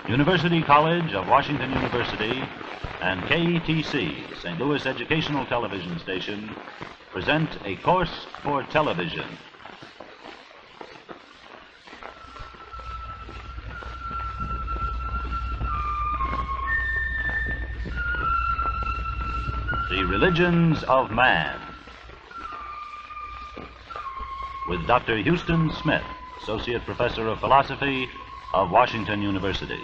University College of Washington University and KETC, St. Louis Educational Television Station, present a course for television. The Religions of Man, with Dr. Houston Smith, Associate Professor of Philosophy of Washington University.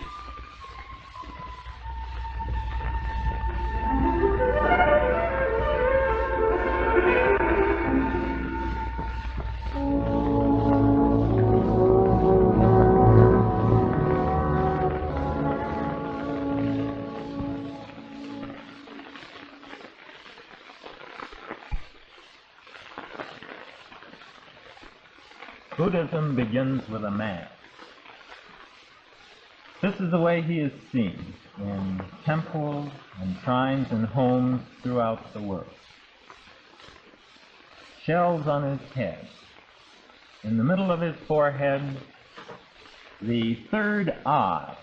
Buddhism begins with a man. This is the way he is seen in temples and shrines and homes throughout the world. Shells on his head. In the middle of his forehead, the third eye,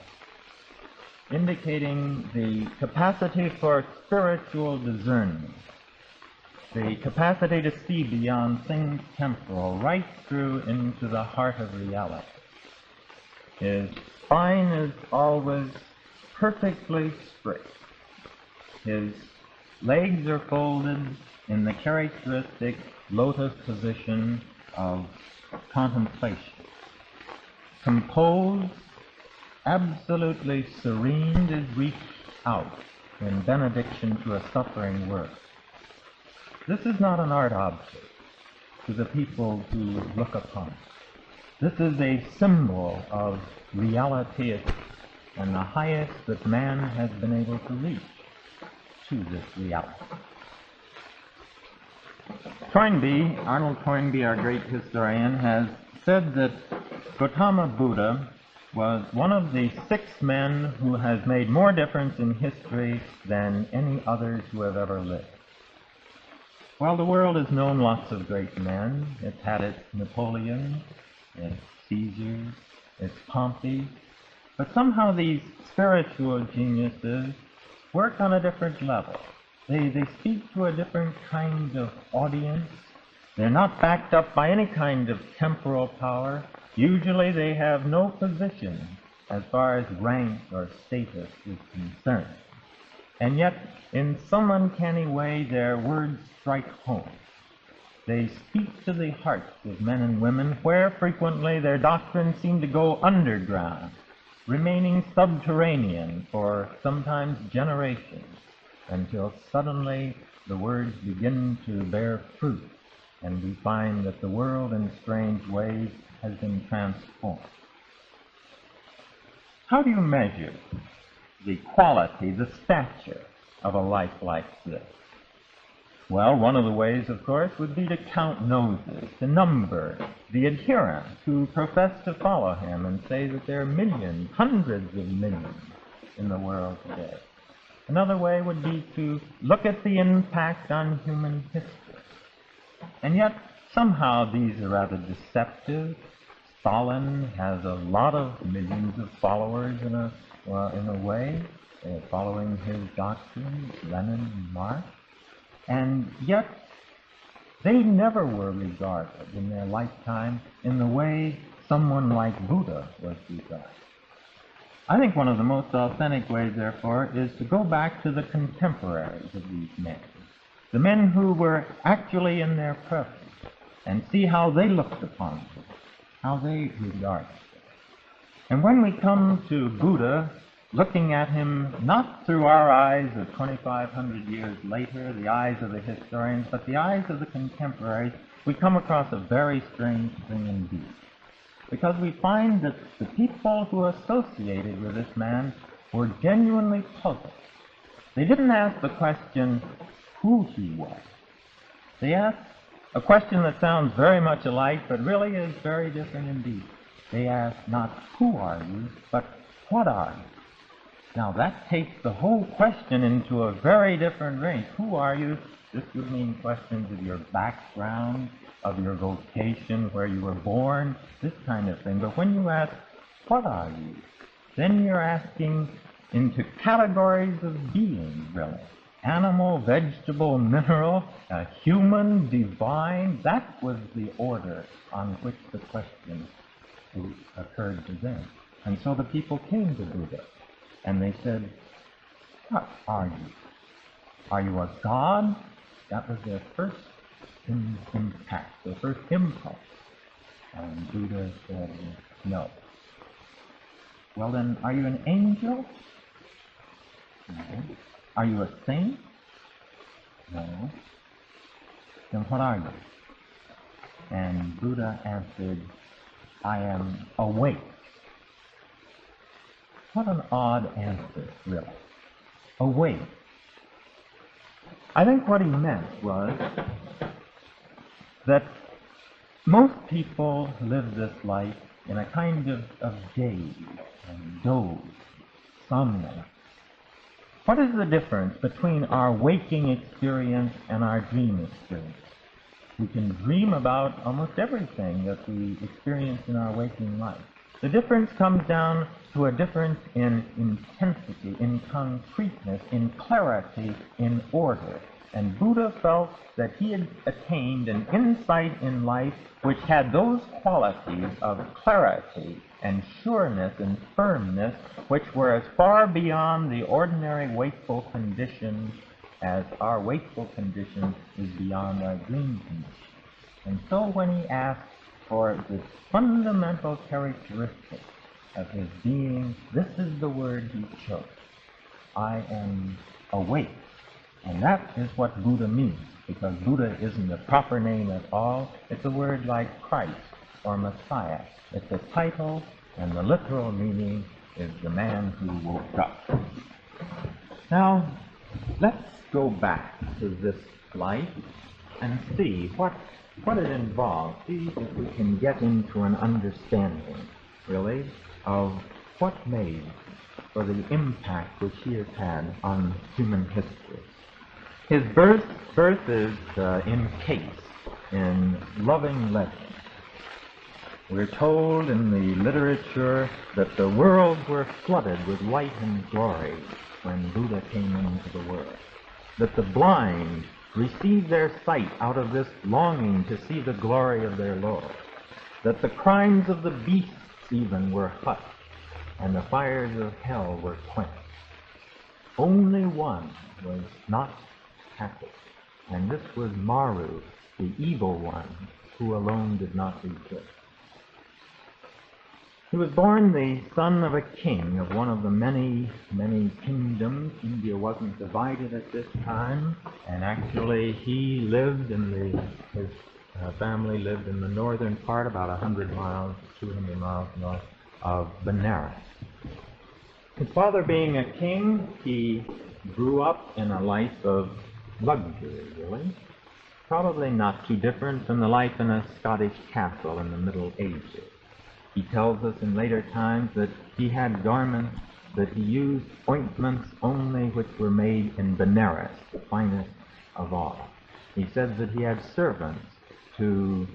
indicating the capacity for spiritual discernment, the capacity to see beyond things temporal, right through into the heart of reality. His spine is always perfectly straight. His legs are folded in the characteristic lotus position of contemplation. Composed, absolutely serene, is reached out in benediction to a suffering world. This is not an art object to the people who look upon it. This is a symbol of reality and the highest that man has been able to reach to this reality. Arnold Toynbee, our great historian, has said that Gautama Buddha was one of the 6 men who has made more difference in history than any others who have ever lived. Well, the world has known lots of great men. It's had its Napoleon, its Caesars, its Pompey. But somehow these spiritual geniuses work on a different level. They speak to a different kind of audience. They're not backed up by any kind of temporal power. Usually they have no position as far as rank or status is concerned. And yet, in some uncanny way, their words strike home. They speak to the hearts of men and women, where frequently their doctrines seem to go underground, remaining subterranean for sometimes generations, until suddenly the words begin to bear fruit, and we find that the world in strange ways has been transformed. How do you measure the quality, the stature of a life like this? Well, one of the ways, of course, would be to count noses, to number the adherents who profess to follow him and say that there are millions, hundreds of millions in the world today. Another way would be to look at the impact on human history. And yet, somehow these are rather deceptive. Stalin has a lot of millions of followers in a way, following his doctrines, Lenin and Marx, and yet they never were regarded in their lifetime in the way someone like Buddha was regarded. I think one of the most authentic ways, therefore, is to go back to the contemporaries of these men, the men who were actually in their presence, and see how they looked upon them, how they regarded them. And when we come to Buddha, looking at him not through our eyes of 2,500 years later, the eyes of the historians, but the eyes of the contemporaries, we come across a very strange thing indeed. Because we find that the people who associated with this man were genuinely puzzled. They didn't ask the question who he was. They asked a question that sounds very much alike, but really is very different indeed. They asked not who are you, but what are you? Now that takes the whole question into a very different range. Who are you? This would mean questions of your background, of your vocation, where you were born, this kind of thing. But when you ask, what are you? then you're asking into categories of being, really. Animal, vegetable, mineral, human, divine. That was the order on which the question occurred to them. And so the people came to Buddha, and they said, what are you? Are you a god? That was their first impact, their first impulse. And Buddha said, no. Well then, are you an angel? No. Are you a saint? No. Then what are you? And Buddha answered, I am awake. What an odd answer, really. Awake. I think what he meant was that most people live this life in a kind of daze and doze, somnolence. What is the difference between our waking experience and our dream experience? We can dream about almost everything that we experience in our waking life. The difference comes down to a difference in intensity, in concreteness, in clarity, in order. And Buddha felt that he had attained an insight in life which had those qualities of clarity and sureness and firmness which were as far beyond the ordinary wakeful condition as our wakeful condition is beyond our dream condition. And so when he asked for this fundamental characteristic of his being, this is the word he chose. I am awake. And that is what Buddha means, because Buddha isn't a proper name at all. It's a word like Christ or Messiah. It's a title, and the literal meaning is the man who woke up. Now, let's go back to this life and see what it involves. See if we can get into an understanding, really, of what made for the impact which he has had on human history. His birth is encased in loving legend. We're told in the literature that the worlds were flooded with light and glory when Buddha came into the world, that the blind received their sight out of this longing to see the glory of their Lord, that the crimes of the beasts even were hushed, and the fires of hell were quenched. Only one was not happy, and this was Maru, the evil one, who alone did not rejoice. He was born the son of a king of one of the many, many kingdoms. India wasn't divided at this time, and actually he lived his family lived in the northern part, about 100 miles, 200 miles north of Benares. His father being a king, he grew up in a life of luxury, really. Probably not too different from the life in a Scottish castle in the Middle Ages. He tells us in later times that he had garments, that he used ointments only which were made in Benares, the finest of all. He says that he had servants to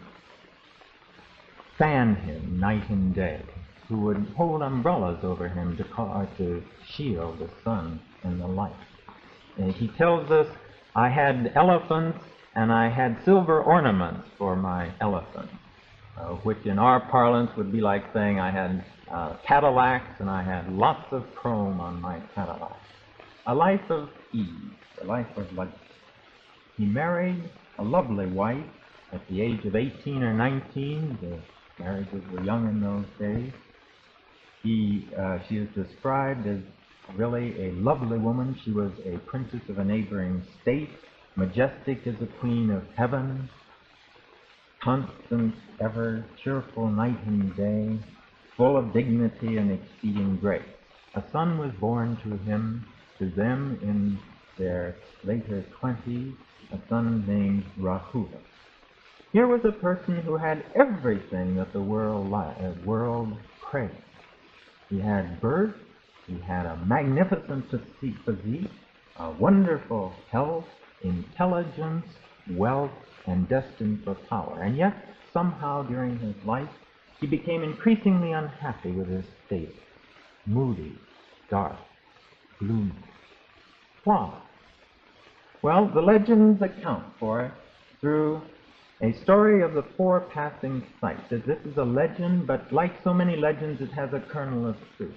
fan him night and day, who would hold umbrellas over him to shield the sun and the light. And he tells us, I had elephants and I had silver ornaments for my elephants, which in our parlance would be like saying I had Cadillacs and I had lots of chrome on my Cadillac. A life of ease, a life of luxury. He married a lovely wife at the age of 18 or 19. The marriages were young in those days. She is described as really a lovely woman. She was a princess of a neighboring state, majestic as a queen of heaven, constant, ever cheerful night and day, full of dignity and exceeding grace. A son was born to them in their later 20s, a son named Rahula. Here was a person who had everything that the world craved. He had birth, he had a magnificent physique, a wonderful health, intelligence, wealth, and destined for power. And yet, somehow during his life, he became increasingly unhappy with his state. moody, dark, gloomy. Why? Well, the legends account for it through a story of the 4 passing sights. This is a legend, but like so many legends, it has a kernel of truth.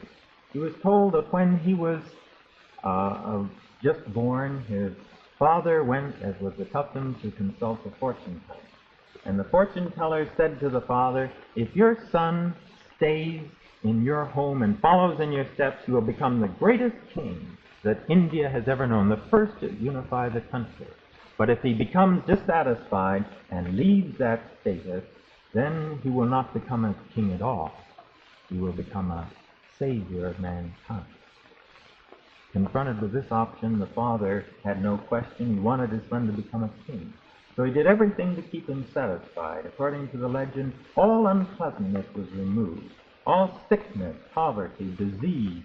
He was told that when he was just born, his father went, as was the custom, to consult a fortune teller. And the fortune teller said to the father, "If your son stays in your home and follows in your steps, you will become the greatest king that India has ever known, the first to unify the country. But if he becomes dissatisfied and leaves that status, then he will not become a king at all. He will become a savior of mankind." Confronted with this option, the father had no question. He wanted his son to become a king. So he did everything to keep him satisfied. According to the legend, all unpleasantness was removed. All sickness, poverty, disease,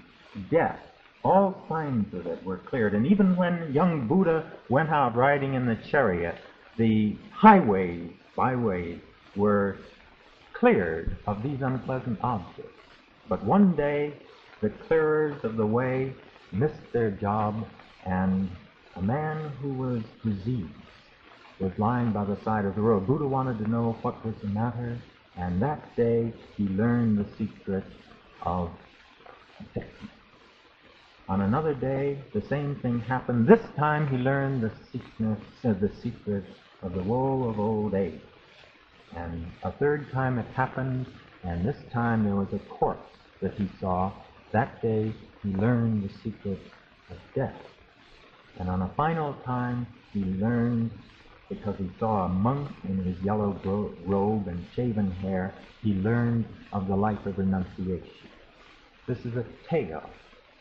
death, all signs of it were cleared. And even when young Buddha went out riding in the chariot, the highways, byways, were cleared of these unpleasant objects. But one day, the clearers of the way missed their job, and a man who was diseased was lying by the side of the road. Buddha wanted to know what was the matter, and that day he learned the secret of sickness. On another day, the same thing happened. This time he learned the secret of the woe of old age. And a third time it happened, and this time there was a corpse that he saw. That day he learned the secret of death. And on a final time he learned, because he saw a monk in his yellow robe and shaven hair, he learned of the life of renunciation. This is a tale,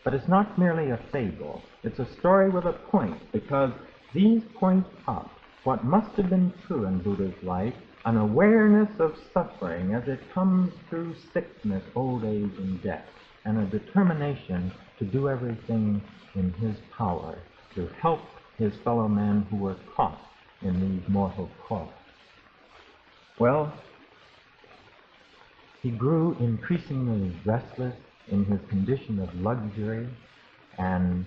but it's not merely a fable. It's a story with a point, because these point up what must have been true in Buddha's life, an awareness of suffering as it comes through sickness, old age, and death, and a determination to do everything in his power to help his fellow men who were caught in these mortal coils. Well, he grew increasingly restless in his condition of luxury, and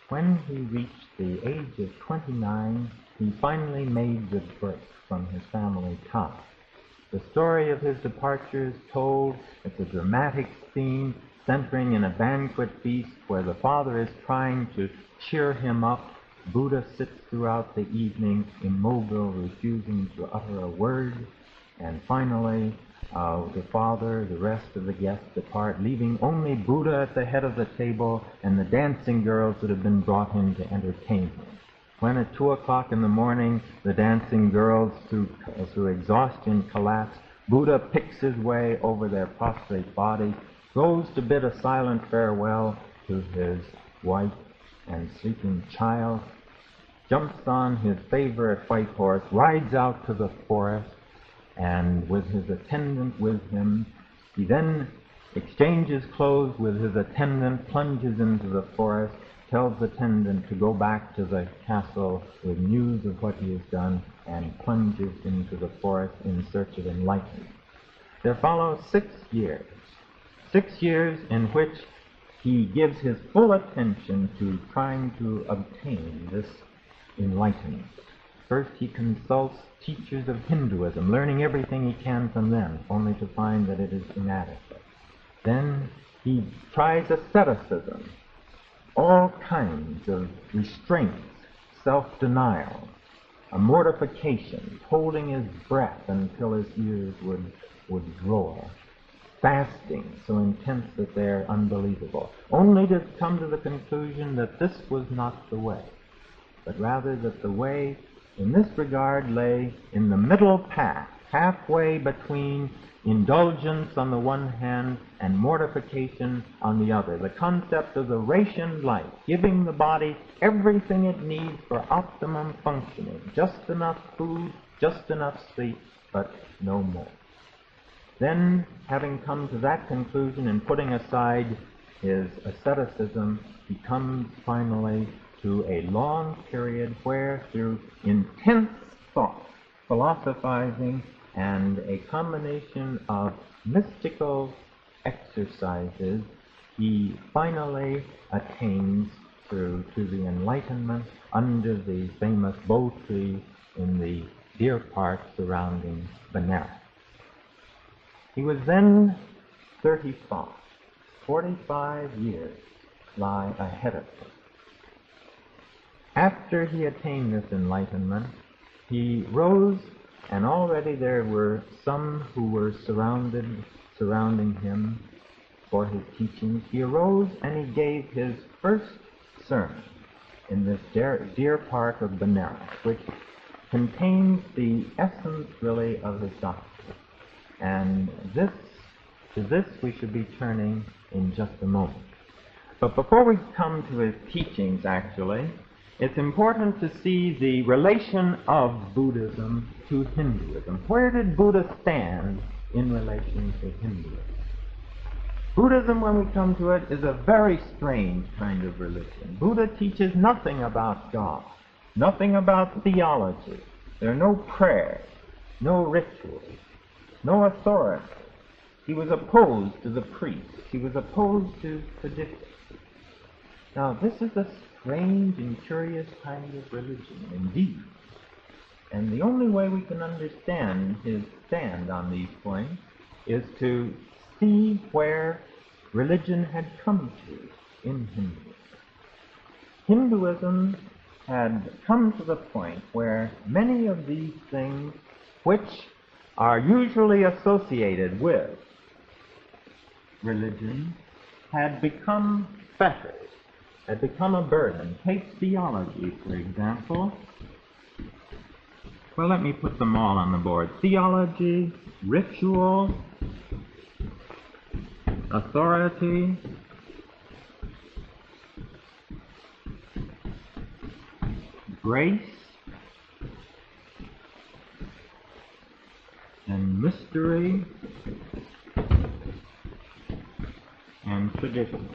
when he reached the age of 29, he finally made the break from his family tie. The story of his departure is told. It's a dramatic scene centering in a banquet feast where the father is trying to cheer him up. Buddha sits throughout the evening, immobile, refusing to utter a word. And finally, the father, the rest of the guests depart, leaving only Buddha at the head of the table and the dancing girls that have been brought in to entertain him. When at 2 o'clock in the morning, the dancing girls, through exhaustion, collapse, Buddha picks his way over their prostrate bodies, goes to bid a silent farewell to his wife and sleeping child, jumps on his favorite white horse, rides out to the forest, and with his attendant with him, he then exchanges clothes with his attendant, plunges into the forest, tells the attendant to go back to the castle with news of what he has done, and plunges into the forest in search of enlightenment. There follow 6 years. 6 years in which he gives his full attention to trying to obtain this enlightenment. First, he consults teachers of Hinduism, learning everything he can from them, only to find that it is inadequate. Then he tries asceticism, all kinds of restraints, self-denial, a mortification, holding his breath until his ears would roar, fasting so intense that they're unbelievable, only to come to the conclusion that this was not the way, but rather that the way in this regard lay in the middle path, halfway between indulgence on the one hand and mortification on the other. The concept of the rationed life, giving the body everything it needs for optimum functioning, just enough food, just enough sleep, but no more. Then, having come to that conclusion and putting aside his asceticism, he comes finally to a long period where, through intense thought, philosophizing, and a combination of mystical exercises, he finally attains to the enlightenment under the famous bo tree in the deer park surrounding Benares. He was then 35. 45 years lie ahead of him. After he attained this enlightenment, he rose, and already there were some who were surrounding him for his teachings. He arose and he gave his first sermon in this deer park of Benares, which contains the essence, really, of his doctrine. And to this we should be turning in just a moment. But before we come to his teachings, actually, it's important to see the relation of Buddhism to Hinduism. Where did Buddha stand in relation to Hinduism? Buddhism, when we come to it, is a very strange kind of religion. Buddha teaches nothing about God, nothing about theology. There are no prayers, no rituals, no authority. He was opposed to the priests. He was opposed to tradition. Now, this is a strange and curious kind of religion, indeed. And the only way we can understand his stand on these points is to see where religion had come to in Hinduism. Hinduism had come to the point where many of these things, which are usually associated with religion, had become fetters, had become a burden. Take theology, for example. Well, let me put them all on the board. Theology, ritual, authority, grace, and mystery, and tradition.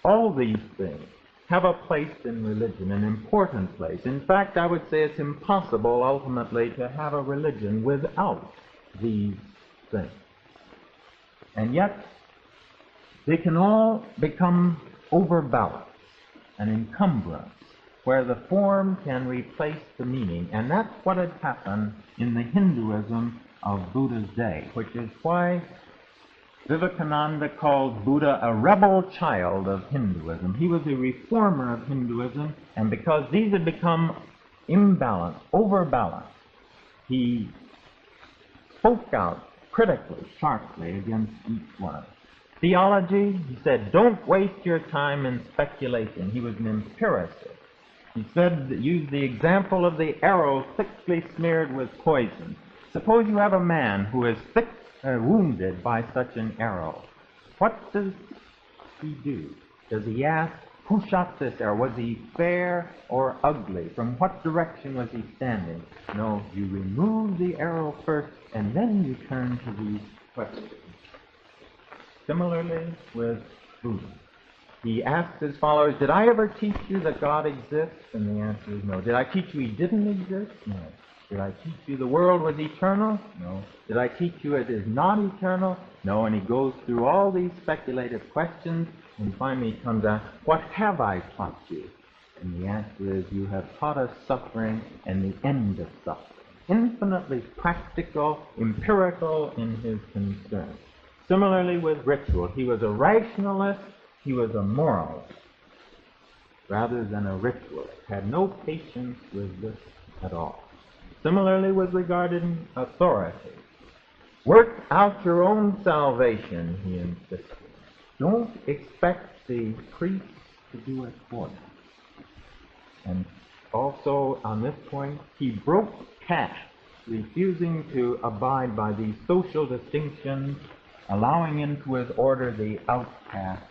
All these things have a place in religion, an important place. In fact, I would say it's impossible ultimately to have a religion without these things. And yet, they can all become overbalanced, an encumbrance, where the form can replace the meaning. And that's what had happened in the Hinduism of Buddha's day, which is why Vivekananda called Buddha a rebel child of Hinduism. He was a reformer of Hinduism, and because these had become imbalanced, overbalanced, he spoke out critically, sharply against each one. Theology, he said, don't waste your time in speculation. He was an empiricist. He said, use the example of the arrow thickly smeared with poison. Suppose you have a man who is wounded by such an arrow. What does he do? Does he ask, who shot this arrow? Was he fair or ugly? From what direction was he standing? No, you remove the arrow first, and then you turn to these questions. Similarly with Buddha. He asked his followers, did I ever teach you that God exists? And the answer is no. Did I teach you he didn't exist? No. Did I teach you the world was eternal? No. Did I teach you it is not eternal? No. And he goes through all these speculative questions, and finally he comes out, what have I taught you? And the answer is, you have taught us suffering and the end of suffering. Infinitely practical, empirical in his concern. Similarly with ritual. He was a rationalist, he was a moralist, rather than a ritualist. Had no patience with this at all. Similarly with regarding authority. Work out your own salvation, he insisted. Don't expect the priests to do it for you. And also on this point, he broke caste, refusing to abide by these social distinctions, allowing into his order the outcast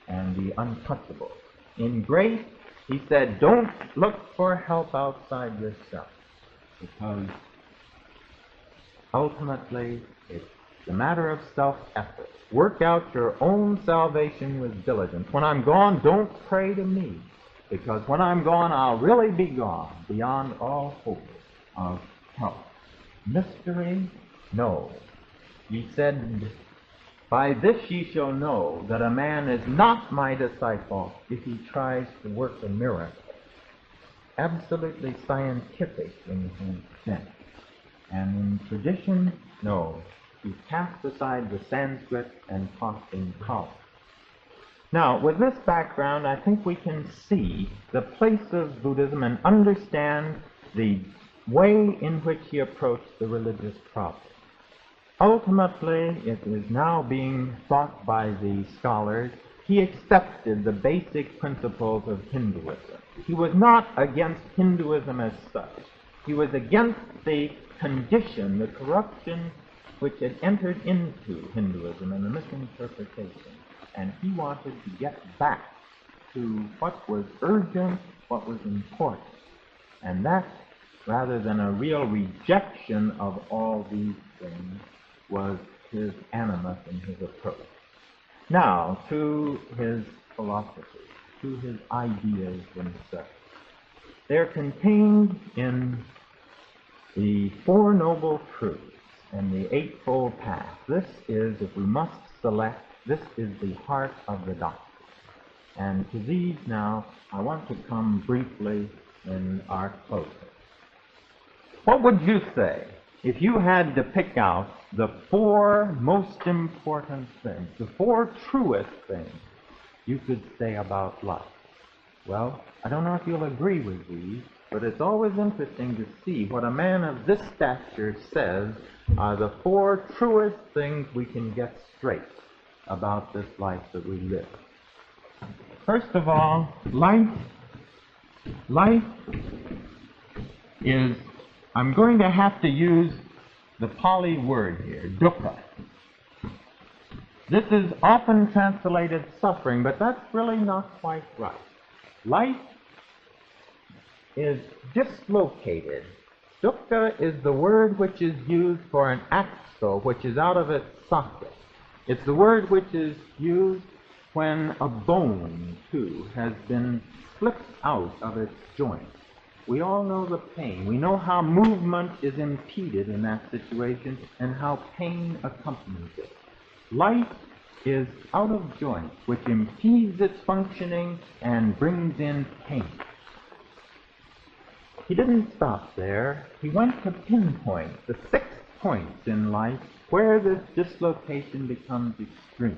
and the untouchable. In grace, he said, don't look for help outside yourself, because ultimately it's a matter of self-effort. Work out your own salvation with diligence. When I'm gone, don't pray to me, because when I'm gone, I'll really be gone, beyond all hope of help. mystery? No. He said, by this ye shall know that a man is not my disciple if he tries to work a miracle. Absolutely scientific in his sense. And in tradition, no. He cast aside the Sanskrit and taught in college. Now, with this background, I think we can see the place of Buddhism and understand the way in which he approached the religious problem. Ultimately, it is now being thought by the scholars, he accepted the basic principles of Hinduism. He was not against Hinduism as such. He was against the condition, the corruption which had entered into Hinduism and the misinterpretation. And he wanted to get back to what was urgent, what was important. And that, rather than a real rejection of all these things, was his animus and his approach. Now, to his philosophy, to his ideas themselves. They're contained in the Four Noble Truths and the Eightfold Path. This is, if we must select, this is the heart of the doctrine. And to these now, I want to come briefly in our closing. What would you say if you had to pick out the four most important things, the four truest things you could say about life? Well, I don't know if you'll agree with these, but it's always interesting to see what a man of this stature says are the four truest things we can get straight about this life that we live. First of all, life is, I'm going to have to use the Pali word here, dukkha. This is often translated suffering, but that's really not quite right. Life is dislocated. Dukkha is the word which is used for an axle which is out of its socket. It's the word which is used when a bone, too, has been flipped out of its joint. We all know the pain. We know how movement is impeded in that situation and how pain accompanies it. Life is out of joint, which impedes its functioning and brings in pain. He didn't stop there. He went to pinpoint the 6 points in life where this dislocation becomes extreme.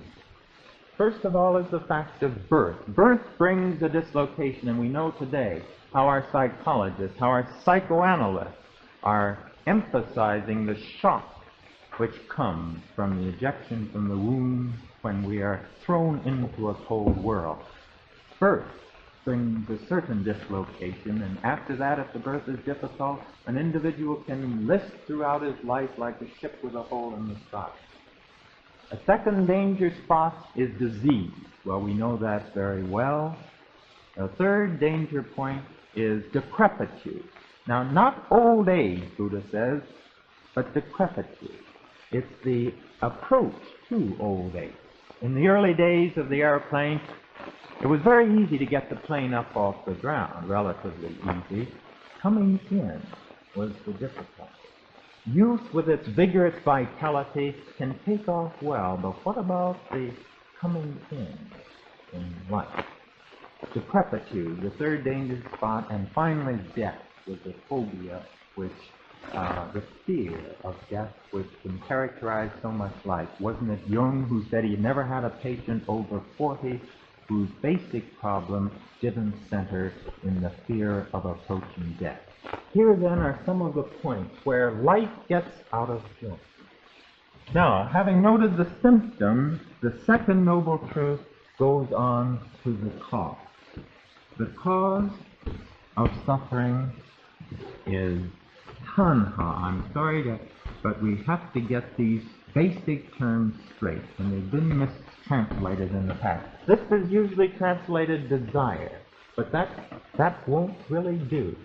First of all is the fact of birth. Birth brings a dislocation, and we know today how our psychologists, how our psychoanalysts are emphasizing the shock which comes from the ejection from the womb when we are thrown into a cold world. Birth brings a certain dislocation, and after that, if the birth is difficult, an individual can list throughout his life like a ship with a hole in the side. A second danger spot is disease. Well, we know that very well. A third danger point is decrepitude. Now, not old age, Buddha says, but decrepitude. It's the approach to old age. In the early days of the airplane, it was very easy to get the plane up off the ground, relatively easy. Coming in was the difficulty. Youth, with its vigorous vitality, can take off well, but what about the coming in life? Decrepitude, the third danger spot, and finally death, with the phobia, which the fear of death, which can characterize so much life. Wasn't it Jung who said he never had a patient over 40 whose basic problem didn't center in the fear of approaching death? Here then are some of the points where life gets out of joint. Now, having noted the symptoms, the second noble truth goes on to the cause. The cause of suffering is tanha. I'm sorry, but we have to get these basic terms straight, and they've been mistranslated in the past. This is usually translated desire, but that won't really do.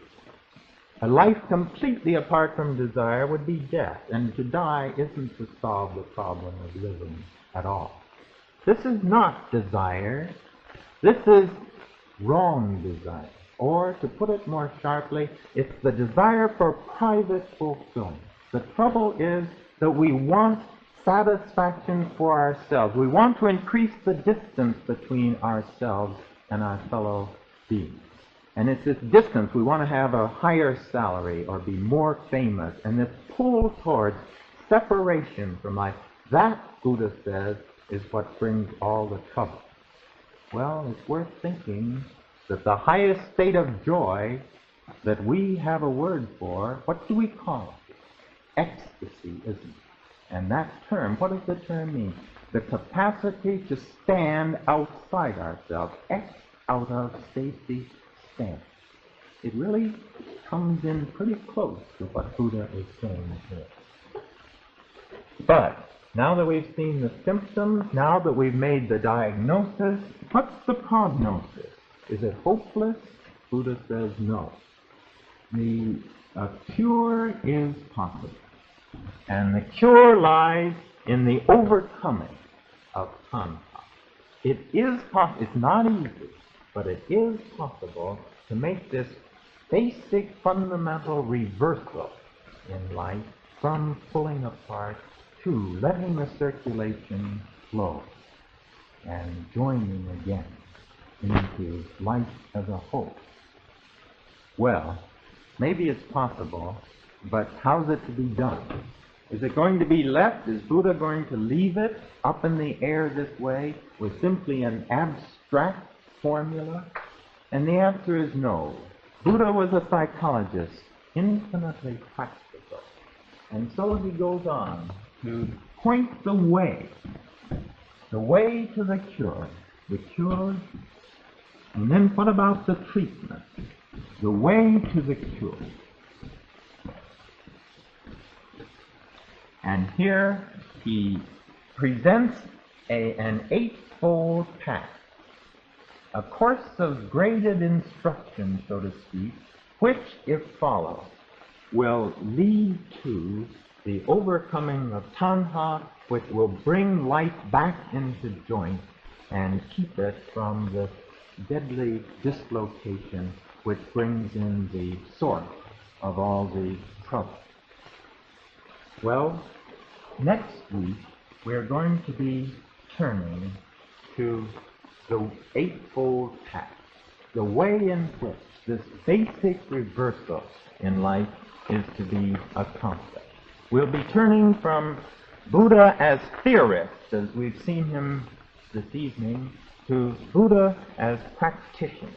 A life completely apart from desire would be death, and to die isn't to solve the problem of living at all. This is not desire. This is wrong desire. Or, to put it more sharply, it's the desire for private fulfillment. The trouble is that we want satisfaction for ourselves. We want to increase the distance between ourselves and our fellow beings. And it's this distance. We want to have a higher salary or be more famous. And this pull towards separation from life, that, Buddha says, is what brings all the trouble. Well, it's worth thinking that the highest state of joy that we have a word for, what do we call it? Ecstasy, isn't it? And that term, what does the term mean? The capacity to stand outside ourselves, ex out of safety stand. It really comes in pretty close to what Buddha is saying here. But now that we've seen the symptoms, now that we've made the diagnosis, what's the prognosis? Is it hopeless? Buddha says no. A cure is possible. And the cure lies in the overcoming of tanha. It is possible. It's not easy, but it is possible to make this basic fundamental reversal in life from pulling apart to letting the circulation flow and joining again into life as a whole. Well, maybe it's possible, but how's it to be done? Is it going to be left? Is Buddha going to leave it up in the air this way with simply an abstract formula? And the answer is no. Buddha was a psychologist, infinitely practical. And so he goes on to point the way to the cure, and then what about the treatment? The way to the cure. And here he presents an eightfold path, a course of graded instruction, so to speak, which, if followed, will lead to the overcoming of tanha, which will bring life back into joint and keep it from the deadly dislocation which brings in the source of all the trouble. Well, next week we're going to be turning to the Eightfold Path, the way in which this basic reversal in life is to be accomplished. We'll be turning from Buddha as theorist, as we've seen him this evening, to Buddha as practitioner.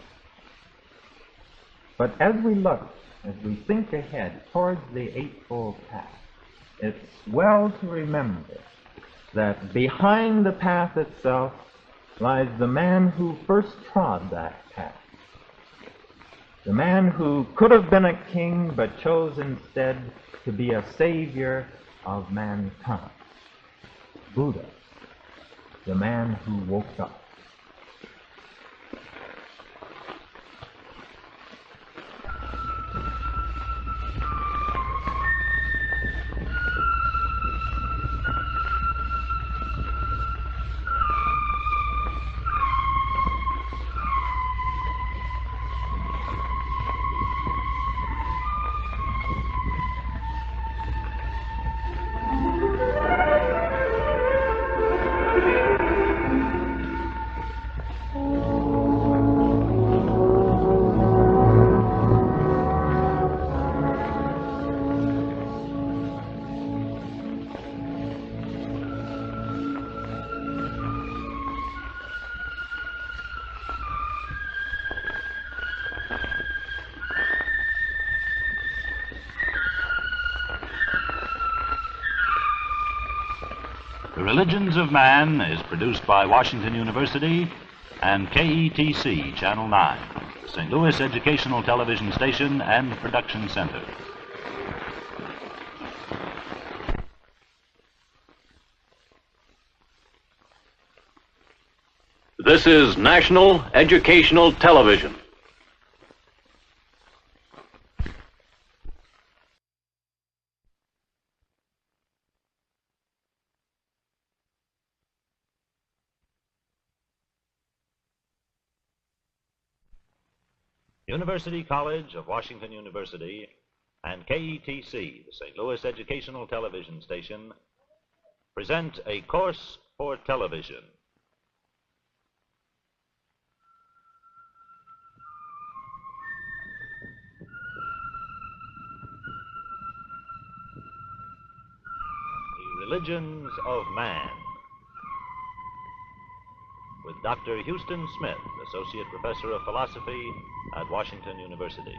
But as we think ahead towards the Eightfold Path, it's well to remember that behind the path itself lies the man who first trod that path. The man who could have been a king but chose instead to be a savior of mankind. Buddha, the man who woke up. The Religions of Man is produced by Washington University and KETC Channel 9, the St. Louis Educational Television Station and Production Center. This is National Educational Television. University College of Washington University and KETC, the St. Louis educational television station, present A Course for Television. The Religions of Man, with Dr. Houston Smith, Associate Professor of Philosophy at Washington University.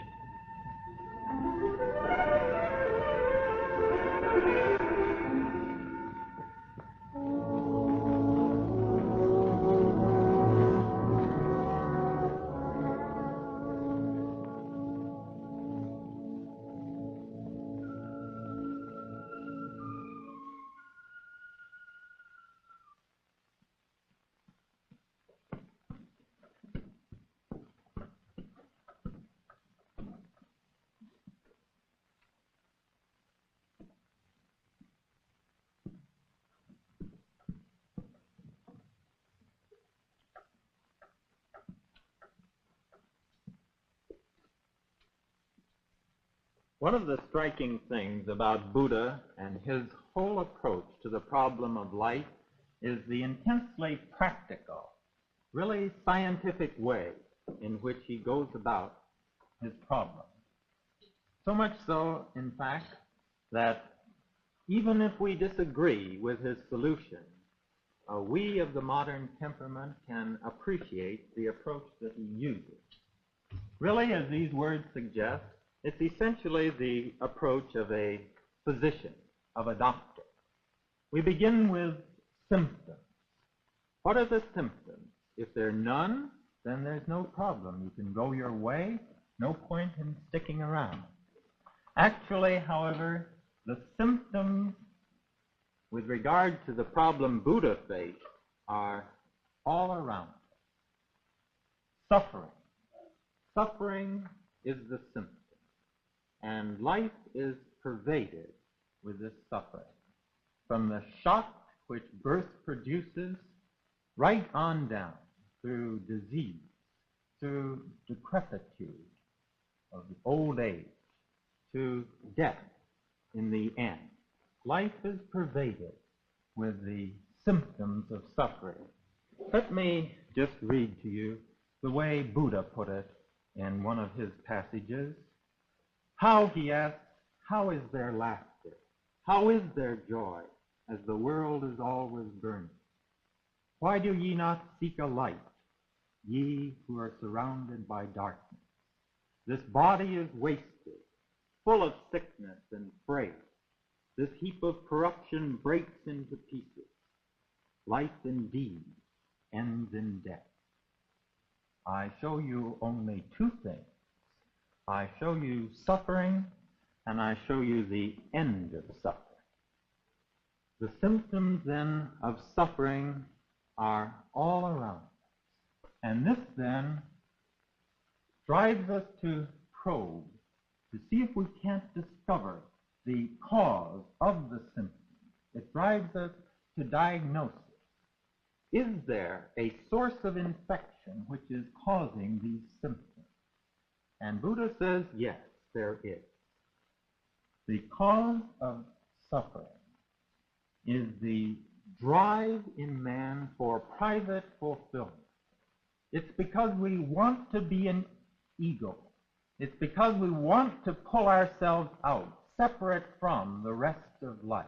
One of the striking things about Buddha and his whole approach to the problem of life is the intensely practical, really scientific way in which he goes about his problem. So much so, in fact, that even if we disagree with his solution, we of the modern temperament can appreciate the approach that he uses. Really, as these words suggest, it's essentially the approach of a physician, of a doctor. We begin with symptoms. What are the symptoms? If there are none, then there's no problem. You can go your way, no point in sticking around. Actually, however, the symptoms with regard to the problem Buddha faced are all around us. Suffering. Suffering is the symptom. And life is pervaded with this suffering. From the shock which birth produces, right on down through disease, through decrepitude of old age, to death in the end. Life is pervaded with the symptoms of suffering. Let me just read to you the way Buddha put it in one of his passages. How, he asks, how is there laughter? How is there joy, as the world is always burning? Why do ye not seek a light, ye who are surrounded by darkness? This body is wasted, full of sickness and frail. This heap of corruption breaks into pieces. Life indeed ends in death. I show you only two things. I show you suffering, and I show you the end of suffering. The symptoms, then, of suffering are all around us. And this, then, drives us to probe, to see if we can't discover the cause of the symptoms. It drives us to diagnosis. Is there a source of infection which is causing these symptoms? And Buddha says, yes, there is. The cause of suffering is the drive in man for private fulfillment. It's because we want to be an ego. It's because we want to pull ourselves out, separate from the rest of life.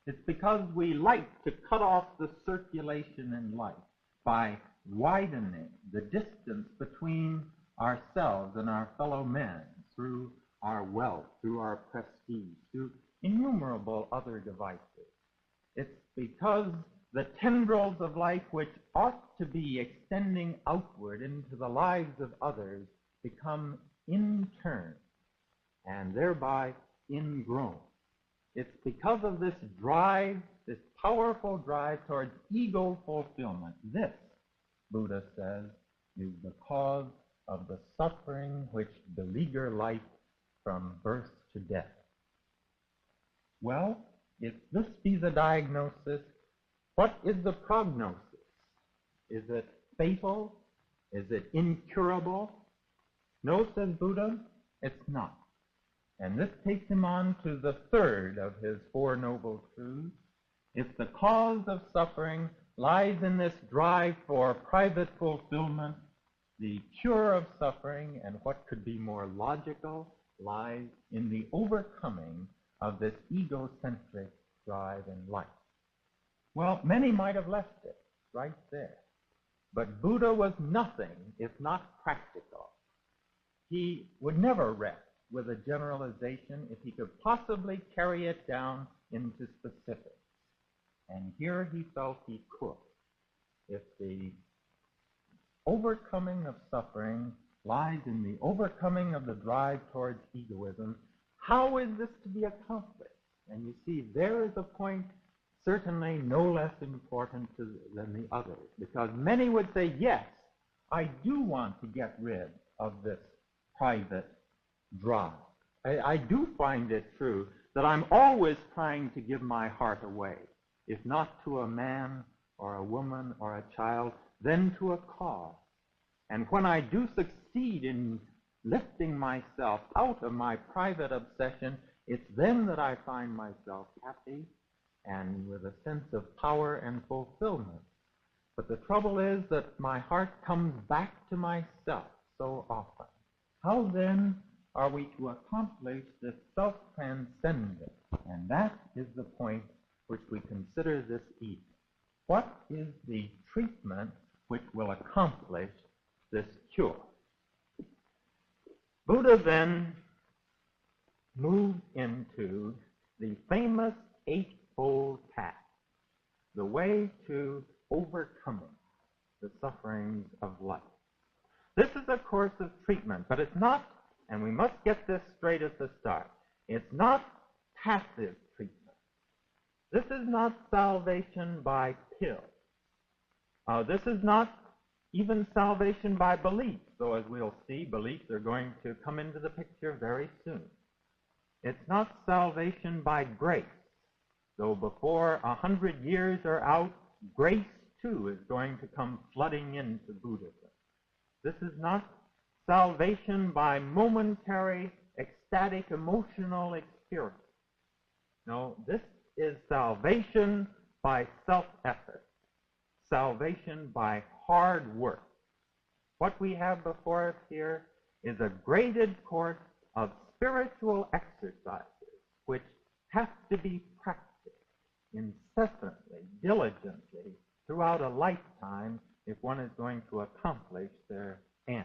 It's because we like to cut off the circulation in life by widening the distance between ourselves and our fellow men through our wealth, through our prestige, through innumerable other devices. It's because the tendrils of life which ought to be extending outward into the lives of others become in turn and thereby ingrown. It's because of this drive, this powerful drive towards ego fulfillment. This, Buddha says, is the cause of the suffering which beleaguer life from birth to death. Well, if this be the diagnosis, what is the prognosis? Is it fatal? Is it incurable? No, says Buddha, it's not. And this takes him on to the third of his Four Noble Truths. If the cause of suffering lies in this drive for private fulfillment, the cure of suffering, and what could be more logical, lies in the overcoming of this egocentric drive in life. Well, many might have left it right there. But Buddha was nothing if not practical. He would never rest with a generalization if he could possibly carry it down into specifics. And here he felt he could. If the overcoming of suffering lies in the overcoming of the drive towards egoism, how is this to be accomplished? And you see, there is a point certainly no less important than the others, because many would say, yes, I do want to get rid of this private drive. I do find it true that I'm always trying to give my heart away, if not to a man or a woman or a child, then to a cause. And when I do succeed in lifting myself out of my private obsession, it's then that I find myself happy and with a sense of power and fulfillment. But the trouble is that my heart comes back to myself so often. How then are we to accomplish this self-transcendence? And that is the point which we consider this evening. What is the treatment which will accomplish this cure? Buddha then moved into the famous Eightfold Path, the way to overcoming the sufferings of life. This is a course of treatment, but it's not, and we must get this straight at the start, it's not passive treatment. This is not salvation by pill. This is not even salvation by belief, though as we'll see, beliefs are going to come into the picture very soon. It's not salvation by grace, though before 100 years are out, grace too is going to come flooding into Buddhism. This is not salvation by momentary, ecstatic, emotional experience. No, this is salvation by self-effort, salvation by hard work. What we have before us here is a graded course of spiritual exercises which have to be practiced incessantly, diligently, throughout a lifetime if one is going to accomplish their end.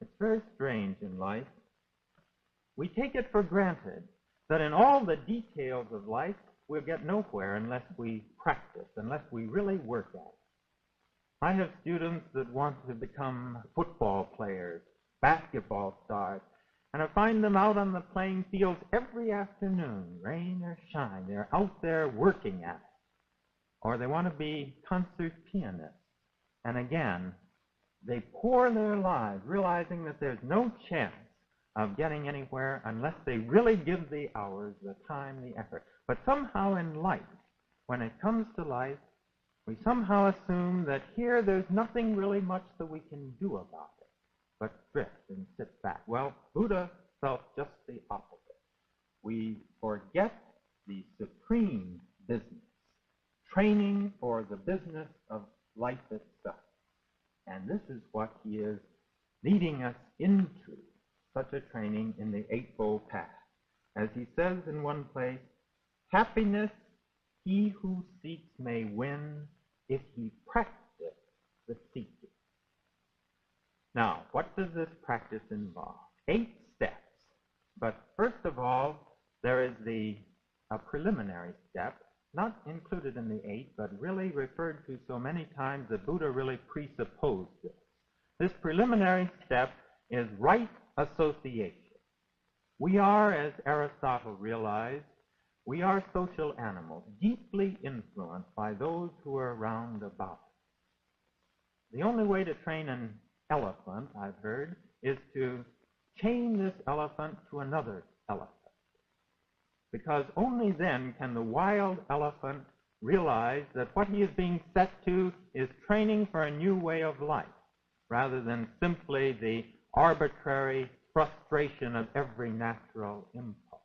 It's very strange in life. We take it for granted that in all the details of life we'll get nowhere unless we practice, unless we really work at it. I have students that want to become football players, basketball stars, and I find them out on the playing fields every afternoon, rain or shine. They're out there working at it. Or they want to be concert pianists. And again, they pour their lives, realizing that there's no chance of getting anywhere unless they really give the hours, the time, the effort. But somehow in life, when it comes to life, we somehow assume that here there's nothing really much that we can do about it, but drift and sit back. Well, Buddha felt just the opposite. We forget the supreme business, training for the business of life itself. And this is what he is leading us into, such a training in the Eightfold Path. As he says in one place, happiness he who seeks may win if he practice the seeking. Now, what does this practice involve? 8 steps. But first of all, there is a preliminary step, not included in the 8, but really referred to so many times that Buddha really presupposed this. This preliminary step is right association. We are, as Aristotle realized, we are social animals, deeply influenced by those who are round about us. The only way to train an elephant, I've heard, is to chain this elephant to another elephant. Because only then can the wild elephant realize that what he is being set to is training for a new way of life, rather than simply the arbitrary frustration of every natural impulse.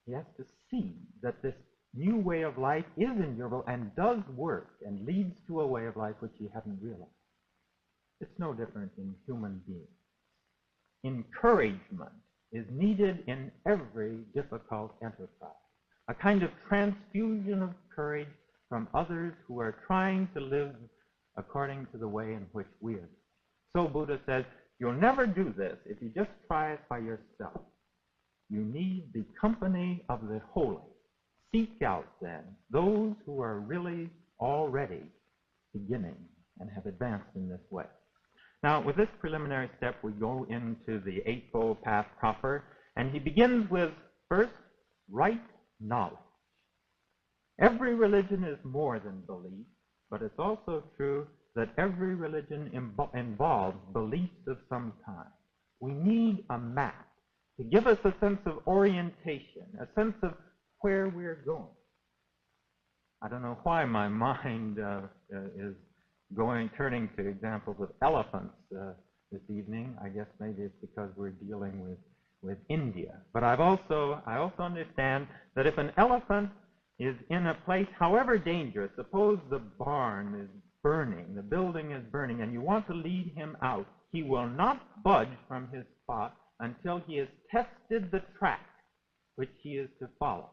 He has to see that this new way of life is endurable and does work and leads to a way of life which he hadn't realized. It's no different in human beings. Encouragement is needed in every difficult enterprise, a kind of transfusion of courage from others who are trying to live according to the way in which we are. So Buddha says, you'll never do this if you just try it by yourself. You need the company of the holy. Seek out, then, those who are really already beginning and have advanced in this way. Now, with this preliminary step, we go into the Eightfold Path proper, and he begins with, first, right knowledge. Every religion is more than belief, but it's also true that every religion involves beliefs of some kind. We need a map to give us a sense of orientation, a sense of where we're going. I don't know why my mind is turning to examples of elephants this evening. I guess maybe it's because we're dealing with India. But I also understand that if an elephant is in a place, however dangerous, suppose the barn is burning, the building is burning, and you want to lead him out, he will not budge from his spot until he has tested the track which he is to follow.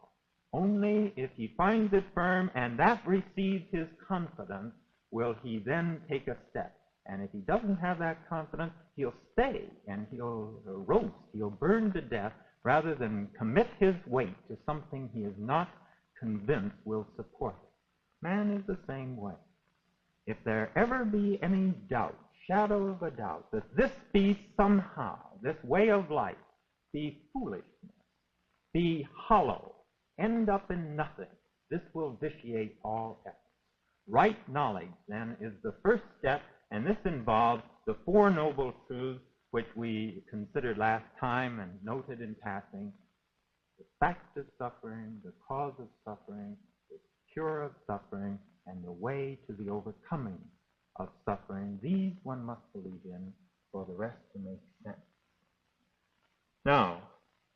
Only if he finds it firm and that receives his confidence will he then take a step. And if he doesn't have that confidence, he'll stay and he'll roast, he'll burn to death rather than commit his weight to something he is not convinced will support it. Man is the same way. If there ever be any doubt, shadow of a doubt, that this be somehow, this way of life, be foolishness, be hollow, end up in nothing, this will vitiate all effort. Right knowledge, then, is the first step, and this involves the Four Noble Truths which we considered last time and noted in passing: the fact of suffering, the cause of suffering, the cure of suffering, and the way to the overcoming of suffering. These one must believe in for the rest to make sense. Now,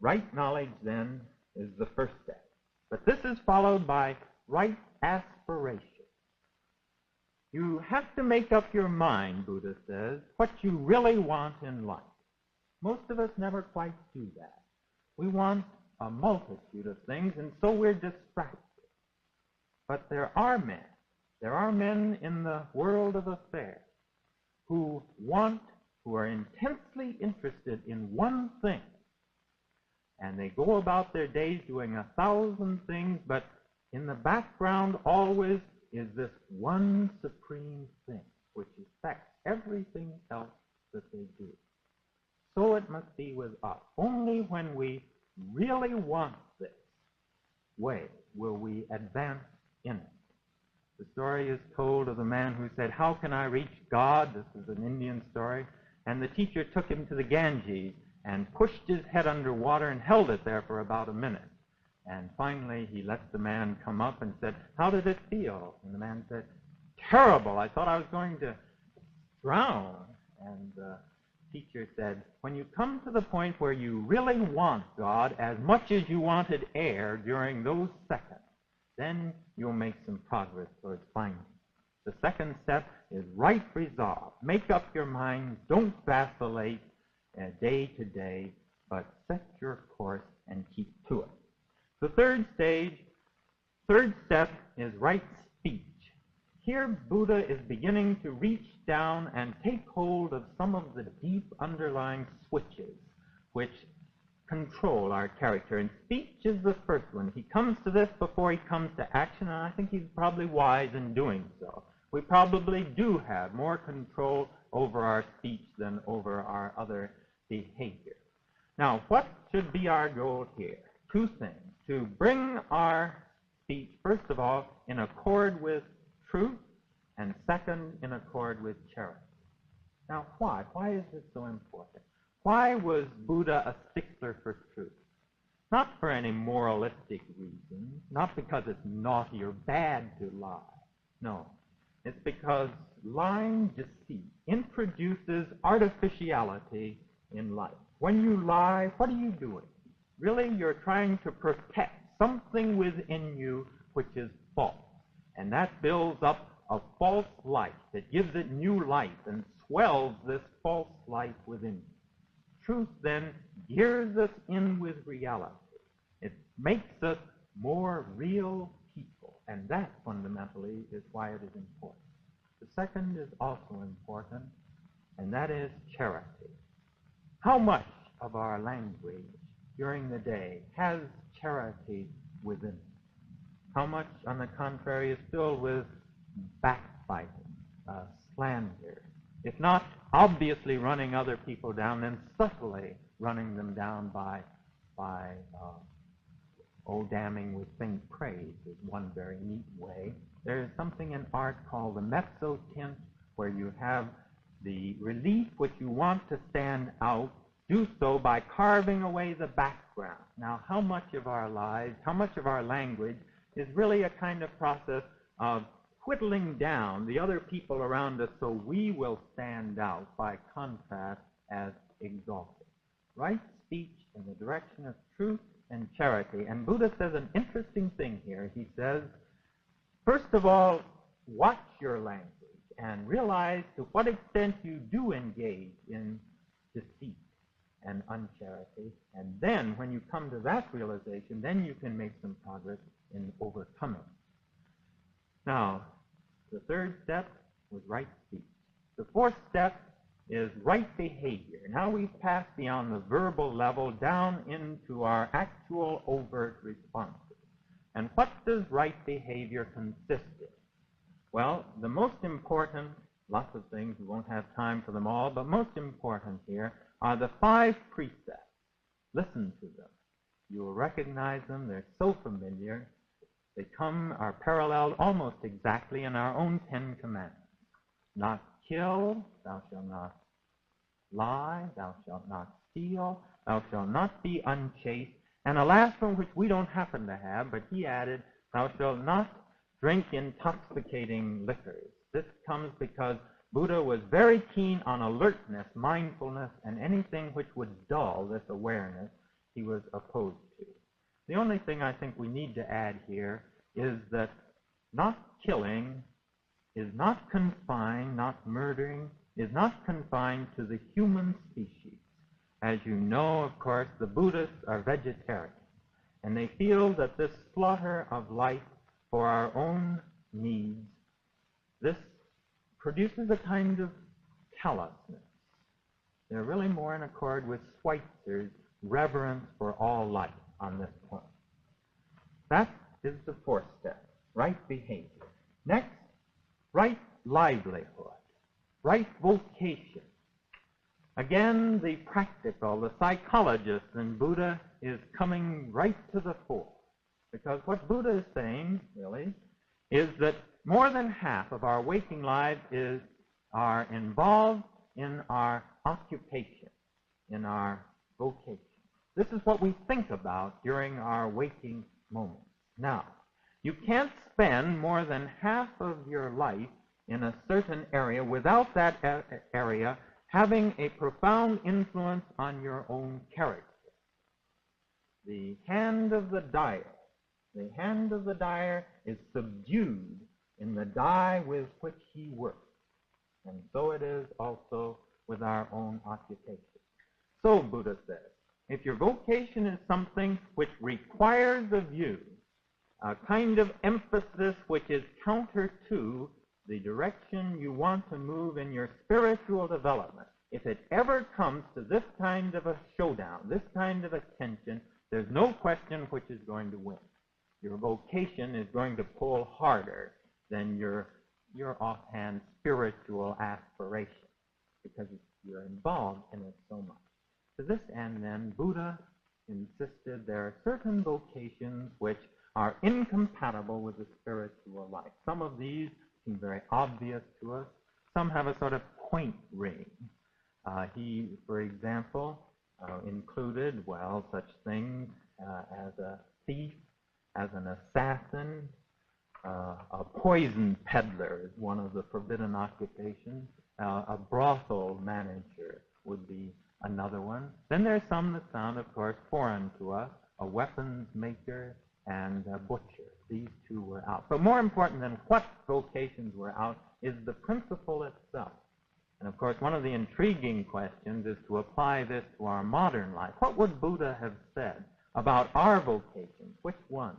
right knowledge, then, is the first step. But this is followed by right aspiration. You have to make up your mind, Buddha says, what you really want in life. Most of us never quite do that. We want a multitude of things, and so we're distracted. But there are men in the world of affairs who are intensely interested in one thing. And they go about their days doing 1,000 things, but in the background always is this one supreme thing which affects everything else that they do. So it must be with us. Only when we really want this way will we advance in it. The story is told of the man who said, "How can I reach God?" This is an Indian story. And the teacher took him to the Ganges and pushed his head under water and held it there for about a minute. And finally, he let the man come up and said, "How did it feel?" And the man said, "Terrible. I thought I was going to drown." And the teacher said, "When you come to the point where you really want God as much as you wanted air during those seconds, then you'll make some progress towards finding it. The second step is right resolve. Make up your mind. Don't vacillate day to day, but set your course and keep to it. The third step is right speech. Here Buddha is beginning to reach down and take hold of some of the deep underlying switches which control our character, and speech is the first one. He comes to this before he comes to action, and I think he's probably wise in doing so. We probably do have more control over our speech than over our other behavior. Now, what should be our goal here? Two things. To bring our speech, first of all, in accord with truth, and second, in accord with charity. Now, why? Why is this so important? Why was Buddha a stickler for truth? Not for any moralistic reason, not because it's naughty or bad to lie. No, it's because lying deceit introduces artificiality in life. When you lie, what are you doing? Really, you're trying to protect something within you which is false. And that builds up a false life. It gives it new life and swells this false life within you. Truth then gears us in with reality. It makes us more real people. And that fundamentally is why it is important. The second is also important, and that is charity. How much of our language during the day has charity within it? How much, on the contrary, is filled with backbiting, slander? If not obviously running other people down, then subtly running them down by damning with faint praise is one very neat way. There is something in art called the mezzo tint, where you have the relief which you want to stand out, do so by carving away the background. Now, how much of our lives, how much of our language is really a kind of process of whittling down the other people around us so we will stand out by contrast as exalted? Right speech in the direction of truth and charity. And Buddha says an interesting thing here. He says, first of all, watch your language and realize to what extent you do engage in deceit and uncharity. And then, when you come to that realization, then you can make some progress in overcoming. Now, the third step was right speech. The fourth step is right behavior. Now we've passed beyond the verbal level down into our actual overt responses. And what does right behavior consist in? Well, the most important, lots of things, we won't have time for them all, but most important here are the 5 precepts. Listen to them. You will recognize them. They're so familiar. They are paralleled almost exactly in our own 10 commandments. Not kill, thou shalt not lie, thou shalt not steal, thou shalt not be unchaste, and a last one which we don't happen to have, but he added, thou shalt not drink intoxicating liquors. This comes because Buddha was very keen on alertness, mindfulness, and anything which would dull this awareness he was opposed to. The only thing I think we need to add here is that not killing is not confined, not murdering, is not confined to the human species. As you know, of course, the Buddhists are vegetarians, and they feel that this slaughter of life for our own needs, this produces a kind of callousness. They're really more in accord with Schweitzer's reverence for all life on this point. That is the fourth step, right behavior. Next, right livelihood, right vocation. Again, the practical, the psychologist in Buddha is coming right to the fore. Because what Buddha is saying, really, is that more than half of our waking lives are involved in our occupation, in our vocation. This is what we think about during our waking moments. Now, you can't spend more than half of your life in a certain area without that area having a profound influence on your own character. The hand of the dyer is subdued in the dye with which he works. And so it is also with our own occupation. So, Buddha says, if your vocation is something which requires of you a kind of emphasis which is counter to the direction you want to move in your spiritual development, if it ever comes to this kind of a showdown, this kind of a tension, there's no question which is going to win. Your vocation is going to pull harder than your offhand spiritual aspiration, because you're involved in it so much. To this end, then, Buddha insisted there are certain vocations which are incompatible with the spiritual life. Some of these seem very obvious to us. Some have a sort of point ring. He, for example, included, well, such things as a thief, as an assassin, a poison peddler is one of the forbidden occupations. A brothel manager would be another one. Then there's some that sound, of course, foreign to us, a weapons maker and a butcher. These two were out. But more important than what vocations were out is the principle itself. And of course, one of the intriguing questions is to apply this to our modern life. What would Buddha have said about our vocations? Which one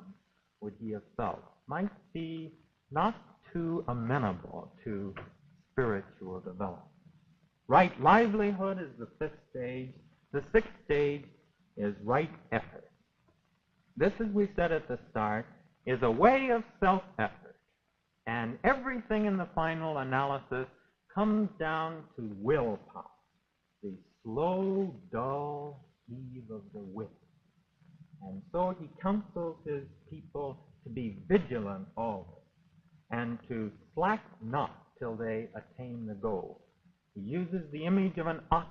would he have felt might be not too amenable to spiritual development? Right livelihood is the 5th stage. The 6th stage is right effort. This, as we said at the start, is a way of self-effort. And everything in the final analysis comes down to willpower, the slow, dull heave of the will. And so he counsels his people to be vigilant always, and to slack not till they attain the goal. He uses the image of an ox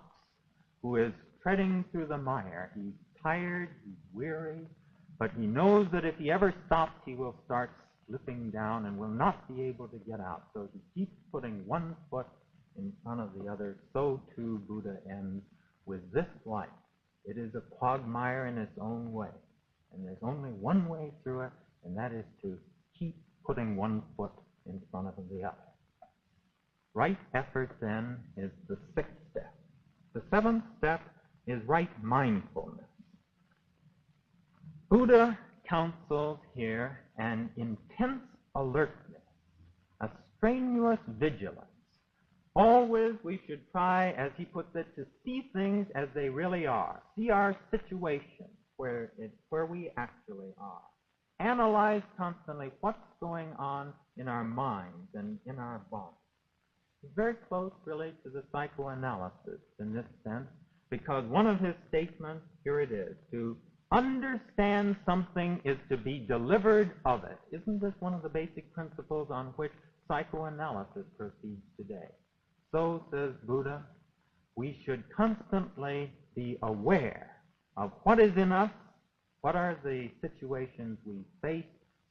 who is treading through the mire. He's tired, he's weary, but he knows that if he ever stops, he will start slipping down and will not be able to get out. So he keeps putting one foot in front of the other. So too Buddha ends with this life. It is a quagmire in its own way. And there's only one way through it, and that is to keep putting one foot in front of the other. Right effort, then, is the 6th step. The 7th step is right mindfulness. Buddha counsels here an intense alertness, a strenuous vigilance. Always we should try, as he puts it, to see things as they really are. See our situation where we actually are. Analyze constantly what's going on in our minds and in our bodies. It's very close, really, to the psychoanalysis in this sense, because one of his statements, here it is, to understand something is to be delivered of it. Isn't this one of the basic principles on which psychoanalysis proceeds today? So, says Buddha, we should constantly be aware of what is in us, what are the situations we face,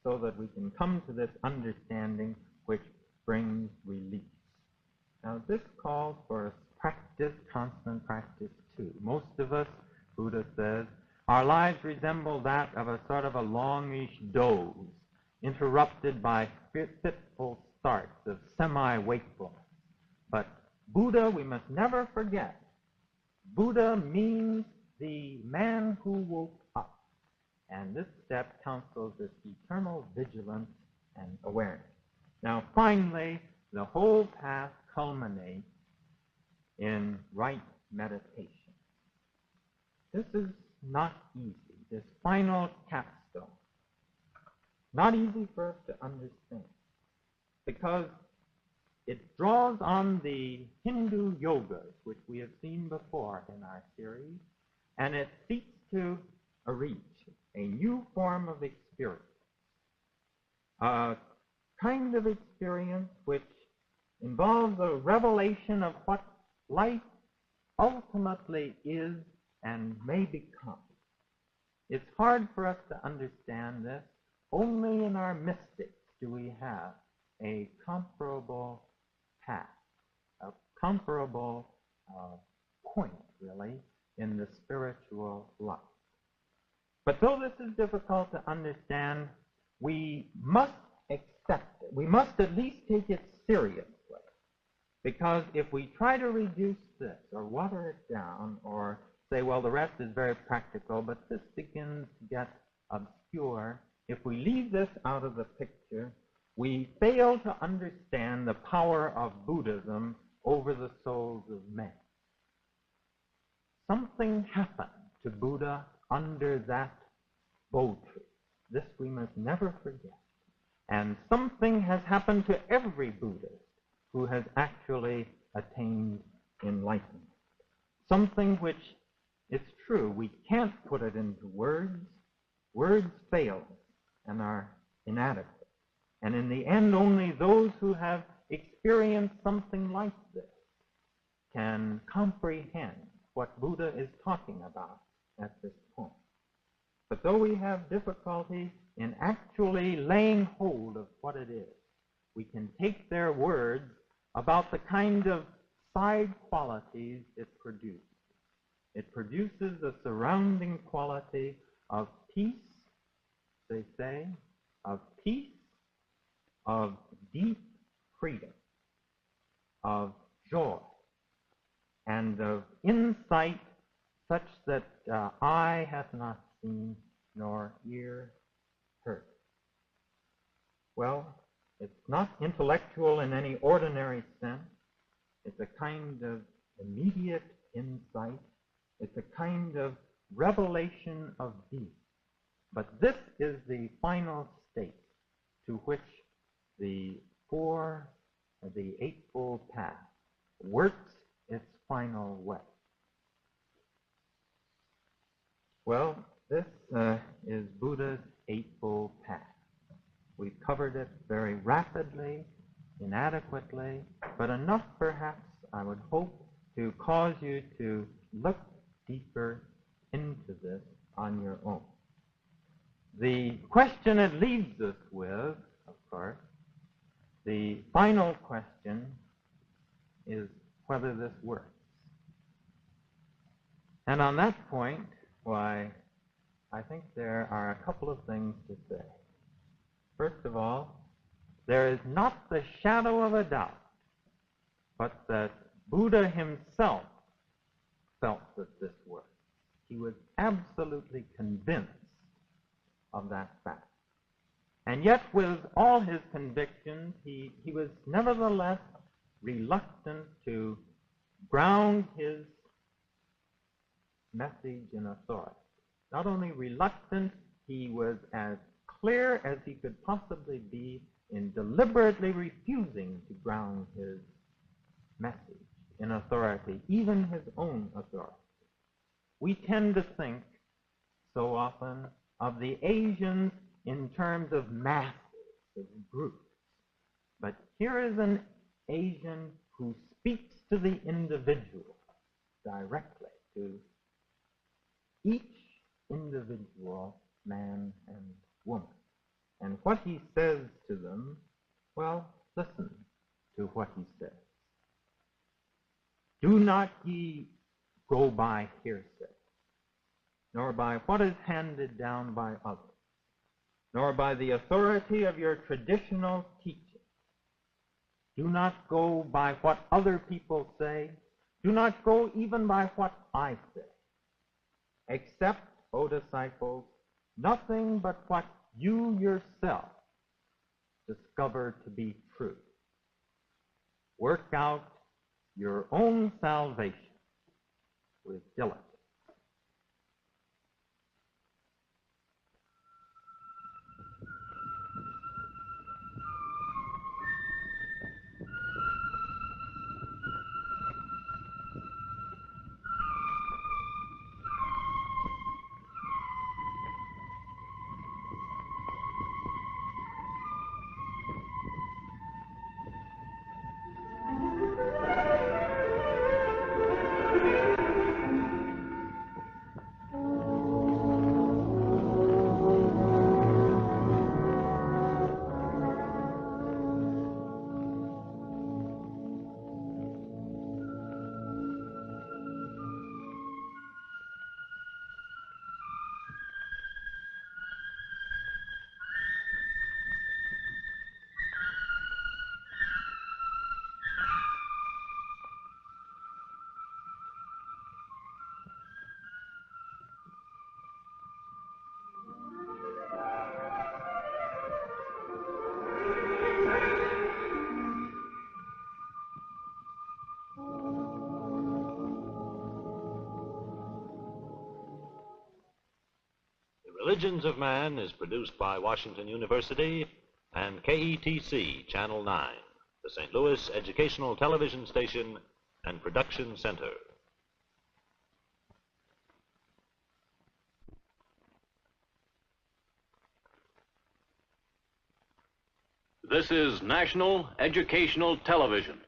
so that we can come to this understanding which brings relief. Now, this calls for practice, constant practice, too. Most of us, Buddha says, our lives resemble that of a sort of a longish doze, interrupted by fitful starts of semi-wakefulness. But Buddha, we must never forget, Buddha means the man who woke up. And this step counsels this eternal vigilance and awareness. Now, finally, the whole path culminates in right meditation. This is not easy, this final capstone. Not easy for us to understand, because it draws on the Hindu yogas, which we have seen before in our series, and it seeks to reach a new form of experience, a kind of experience which involves a revelation of what life ultimately is and may become. It's hard for us to understand this. Only in our mystics do we have a comparable path, a comparable point, really, in the spiritual life. But though this is difficult to understand, we must accept it. We must at least take it seriously. Because if we try to reduce this or water it down or say, well, the rest is very practical, but this begins to get obscure, if we leave this out of the picture, we fail to understand the power of Buddhism over the souls of men. Something happened to Buddha under that bo tree. This we must never forget. And something has happened to every Buddhist who has actually attained enlightenment. Something which, it's true, we can't put it into words. Words fail and are inadequate. And in the end, only those who have experienced something like this can comprehend what Buddha is talking about at this point. But though we have difficulty in actually laying hold of what it is, we can take their words about the kind of side qualities it produces. It produces a surrounding quality of peace, they say, of peace, of deep freedom, of joy, and of insight such that eye hath not seen nor ear heard. Well, it's not intellectual in any ordinary sense. It's a kind of immediate insight. It's a kind of revelation of being. But this is the final state to which the Eightfold Path works its final way. Well, this is Buddha's Eightfold Path. We've covered it very rapidly, inadequately, but enough perhaps, I would hope, to cause you to look deeper into this on your own. The question it leaves us with, of course, the final question is whether this works. And on that point, why, I think there are a couple of things to say. First of all, there is not the shadow of a doubt but that Buddha himself felt that this worked. He was absolutely convinced of that fact. And yet, with all his convictions, he was nevertheless reluctant to ground his message in authority. Not only reluctant, he was as clear as he could possibly be in deliberately refusing to ground his message in authority, even his own authority. We tend to think so often of the Asians in terms of masses, of groups. But here is an Asian who speaks to the individual directly, to each individual man and woman. And what he says to them, well, listen to what he says. Do not ye go by hearsay, nor by what is handed down by others, nor by the authority of your traditional teaching. Do not go by what other people say. Do not go even by what I say. Accept, O disciples, nothing but what you yourself discover to be true. Work out your own salvation with diligence. Religions of Man is produced by Washington University and KETC Channel 9, the St. Louis Educational Television Station and Production Center. This is National Educational Television.